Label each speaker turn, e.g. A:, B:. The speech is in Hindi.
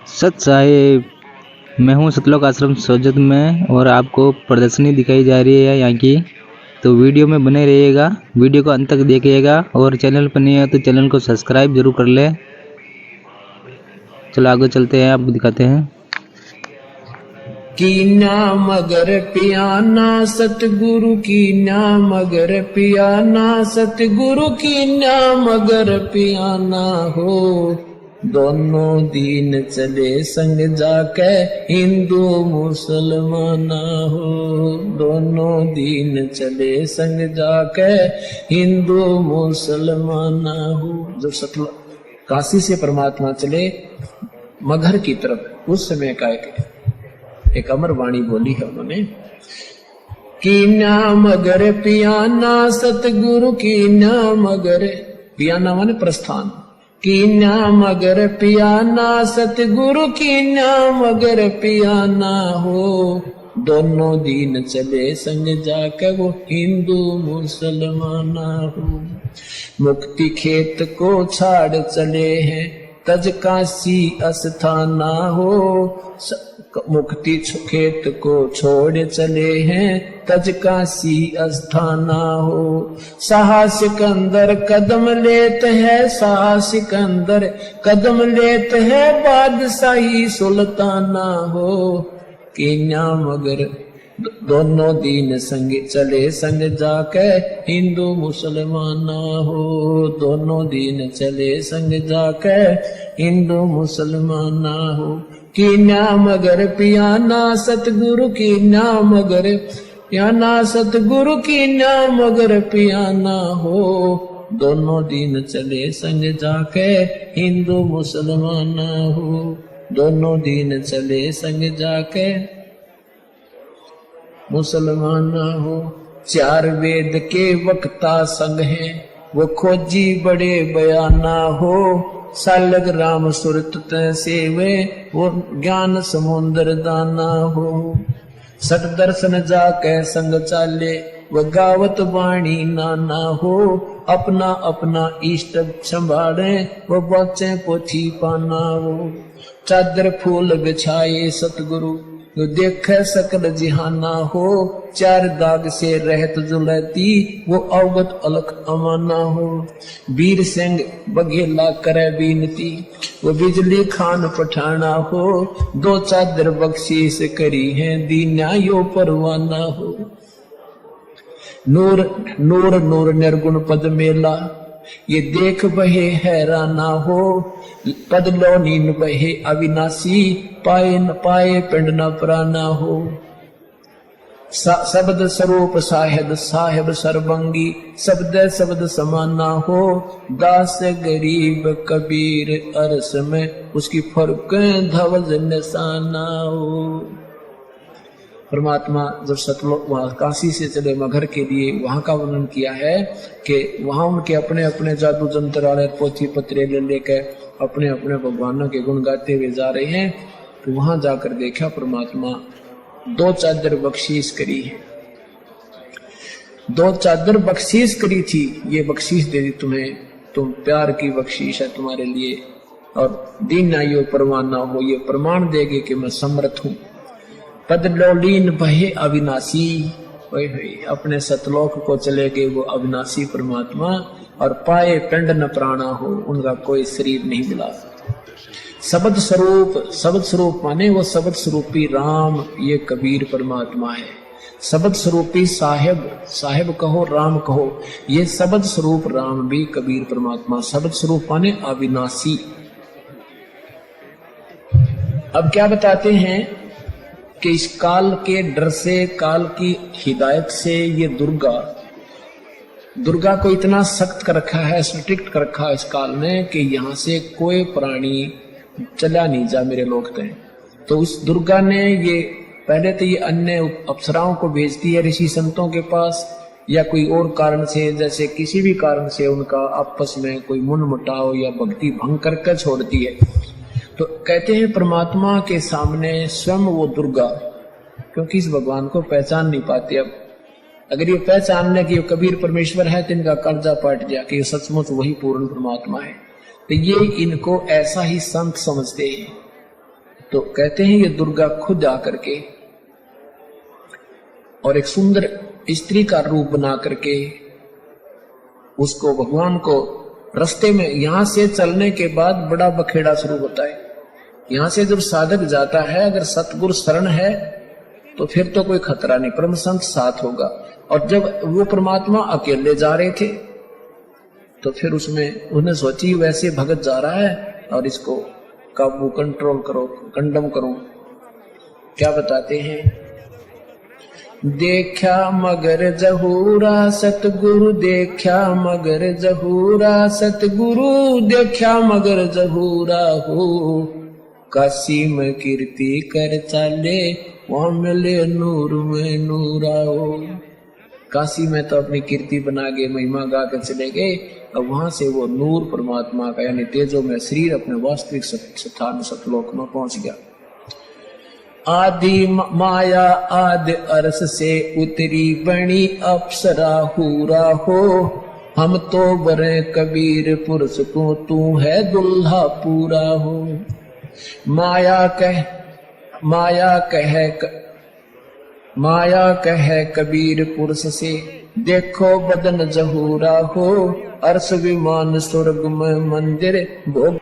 A: सत साहिब, मैं हूँ सतलोक आश्रम सोजत में और आपको प्रदर्शनी दिखाई जा रही है यहाँ की। तो वीडियो में बने रहिएगा, वीडियो को अंत तक देखिएगा और चैनल पर नहीं है तो चैनल को सब्सक्राइब जरूर कर ले। चलो आगे चलते हैं, आपको दिखाते हैं।
B: कीन्या मगर पियाना सतगुरु कीन्या मगर पियाना सतगुरु कीन्या मगर पियाना हो। दोनों दीन चले संग जाके हिंदू मुसलमाना हो। दोनों दीन चले संग जाके हिंदू मुसलमाना हो। जब सतल काशी से परमात्मा चले मगहर की तरफ, उस समय का एक अमर वाणी बोली है उन्होंने। कीन्या मगर पियाना सतगुरु कीन्या मगर, पियाना माने प्रस्थान। कीन्या मगर पियाना सतगुरु कीन्या मगर पियाना हो। दोनों दीन चले संग जाकर वो हिंदू मुसलमाना हो। मुक्ति खेत को छाड़ चले हैं तज काशी अस्थाना हो। मुक्ति खेत को छोड़ चले हैं तज काशी अस्थाना हो। साहसिक अंदर कदम लेत है, साहसिक अंदर कदम लेत है बादशाही सुल्ताना हो। कीन्या मगर दोनों दीन संग चले संग जाके हिंदू मुसलमाना हो। दोनों दीन चले संग जाके हिंदू मुसलमाना हो। कीन्या मगर पियाना सतगुरु कीन्या मगर पियाना सतगुरु कीन्या मगर पियाना हो। दोनों दीन चले संग जाके हिंदू मुसलमाना हो। दोनों दीन चले संग जाके मुसलमाना हो। चार वेद के वक्ता संग हैं वो खोजी बड़े बयाना हो। सालग राम सुरत सेवे वो ज्ञान समुद्र दाना हो। सत दर्शन जाके संग चाले वो गावत वाणी नाना हो। अपना अपना इष्ट संभाले वो बचे पोथी पाना हो। चादर फूल बिछाए सतगुरु जो देख सकल जिहाना हो। चार दाग से रहत जुलती वो अवगत अलख अमाना हो। वीर सिंह बघेला करे बीनती वो बिजली खान पठाना हो। दो चादर बख्शीश करी है दीन्या यो परवाना हो। नूर नूर नूर निर्गुण पद मेला ये देख बहे हैराना हो। पद लो नीन बहे अविनाशी पाए न पाए पिंड न प्राना हो। शब्द स्वरूप साहेब साहेब सर्वंगी शब्द शब्द समाना हो। दास गरीब कबीर अरस में उसकी फर्क धवज निशाना हो। परमात्मा जब सतलोक काशी से चले मगहर के लिए, वहां का वर्णन किया है कि वहां उनके अपने अपने जादू जंत्र वाले पोथी पत्रे ले लेकर अपने अपने भगवानों के गुण गाते हुए जा रहे हैं। तो वहां जाकर देखा परमात्मा दो चादर बख्शीश करी है। दो चादर बख्शीश करी थी, ये बख्शीश दे दी तुम्हें, तुम प्यार की बख्शीश है तुम्हारे लिए। और दीन आयो परवाना हो, ये प्रमाण देगे कि मैं समर्थ हूं। पद लोलीन बहे अविनाशी, अपने सतलोक को चले गए वो अविनाशी परमात्मा। और पाए पिंड न प्राणा हो, उनका कोई शरीर नहीं मिला। शब्द स्वरूप, शब्द स्वरूप माने वो शब्द स्वरूपी राम, ये कबीर परमात्मा है। शब्द स्वरूपी साहेब, साहेब कहो राम कहो, ये शब्द स्वरूप राम भी कबीर परमात्मा। शब्द स्वरूप माने अविनाशी। अब क्या बताते हैं कि इस काल के डर से, काल की हिदायत से ये दुर्गा को इतना सख्त कर रखा है, स्ट्रिक्ट कर रखा है इस काल ने कि यहाँ से कोई प्राणी चला नहीं जा मेरे लोग तय। तो उस दुर्गा ने ये पहले तो ये अन्य अप्सराओं को भेजती है ऋषि संतों के पास, या कोई और कारण से, जैसे किसी भी कारण से उनका आपस में कोई मनमुटाव या भक्ति भंग करके छोड़ती है। तो कहते हैं परमात्मा के सामने स्वयं वो दुर्गा, क्योंकि इस भगवान को पहचान नहीं पाते। अब अगर ये पहचान ले कि ये कबीर परमेश्वर है तो इनका कर्जा पट गया कि ये सचमुच वही पूर्ण परमात्मा है। तो ये इनको ऐसा ही संत समझते हैं। तो कहते हैं ये दुर्गा खुद आकर के और एक सुंदर स्त्री का रूप बना करके उसको भगवान को रास्ते में, यहां से चलने के बाद बड़ा बखेड़ा शुरू होता है। यहां से जब साधक जाता है, अगर सतगुरु शरण है तो फिर तो कोई खतरा नहीं, परम संत साथ होगा। और जब वो परमात्मा अकेले जा रहे थे तो फिर उसमें उन्हें सोची वैसे भगत जा रहा है और इसको काबू कंट्रोल करो, कंडम करो। क्या बताते हैं, देखा मगर जहूरा सतगुरु, देखा मगर जहूरा सतगुरु, देखा मगर जहूरा हो, काशी में कीर्ति कर चाले, वहां मिले नूर में नूरा हो। काशी में तो अपनी कीर्ति बना के महिमा गा कर चले गए, अब वहां से वो नूर परमात्मा का यानी तेजो में शरीर अपने वास्तविक स्थान सतलोक में पहुंच गया। आदि माया आदि अर्श से उतरी बनी अप्सरा हूरा हो, हम तो बरे कबीर पुरुष को, तू है दुल्हा पूरा हो। माया कहे कबीर पुरुष से, देखो बदन जहूरा हो, अर्श विमान स्वर्ग में मंदिर, भोग